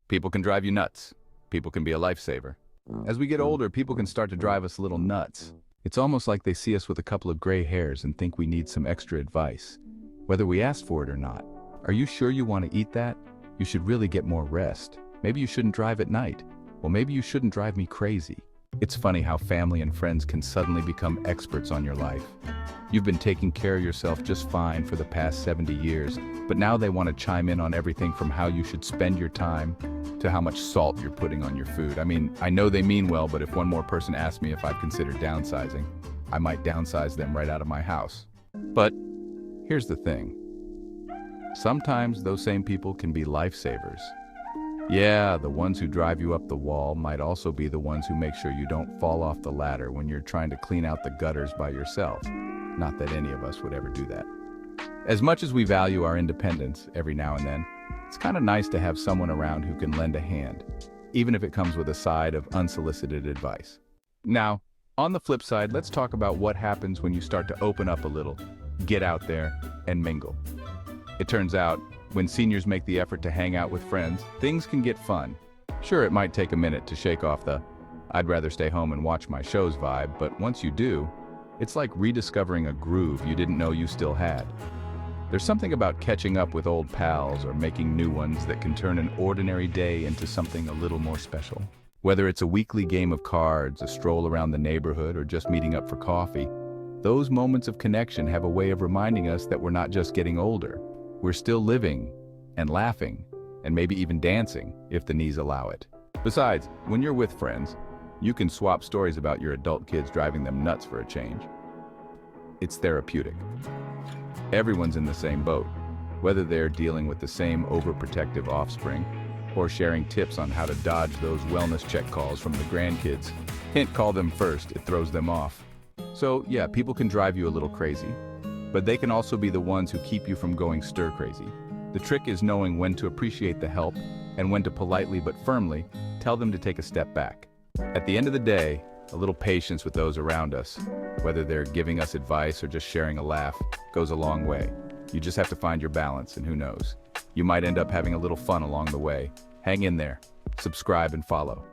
People can drive you nuts. People can be a lifesaver. As we get older, people can start to drive us a little nuts. It's almost like they see us with a couple of gray hairs and think we need some extra advice, whether we asked for it or not. Are you sure you want to eat that? You should really get more rest. Maybe you shouldn't drive at night. Well, maybe you shouldn't drive me crazy. It's funny how family and friends can suddenly become experts on your life. You've been taking care of yourself just fine for the past 70 years, but now they want to chime in on everything from how you should spend your time to how much salt you're putting on your food. I mean, I know they mean well, but if one more person asked me if I've considered downsizing, I might downsize them right out of my house. But here's the thing. Sometimes those same people can be lifesavers. Yeah, the ones who drive you up the wall might also be the ones who make sure you don't fall off the ladder when you're trying to clean out the gutters by yourself. Not that any of us would ever do that. As much as we value our independence every now and then, it's kind of nice to have someone around who can lend a hand, even if it comes with a side of unsolicited advice. Now, on the flip side, let's talk about what happens when you start to open up a little, get out there, and mingle. It turns out, when seniors make the effort to hang out with friends, things can get fun. Sure, it might take a minute to shake off the "I'd rather stay home and watch my shows" vibe, but once you do, it's like rediscovering a groove you didn't know you still had. There's something about catching up with old pals or making new ones that can turn an ordinary day into something a little more special. Whether it's a weekly game of cards, a stroll around the neighborhood, or just meeting up for coffee, those moments of connection have a way of reminding us that we're not just getting older. We're still living and laughing and maybe even dancing if the knees allow it. Besides, when you're with friends, you can swap stories about your adult kids driving them nuts for a change. It's therapeutic. Everyone's in the same boat, whether they're dealing with the same overprotective offspring or sharing tips on how to dodge those wellness check calls from the grandkids. Hint, call them first, it throws them off. So yeah, people can drive you a little crazy, but they can also be the ones who keep you from going stir crazy. The trick is knowing when to appreciate the help and when to politely but firmly tell them to take a step back. At the end of the day, a little patience with those around us, whether they're giving us advice or just sharing a laugh, goes a long way. You just have to find your balance, and who knows, you might end up having a little fun along the way. Hang in there, subscribe and follow.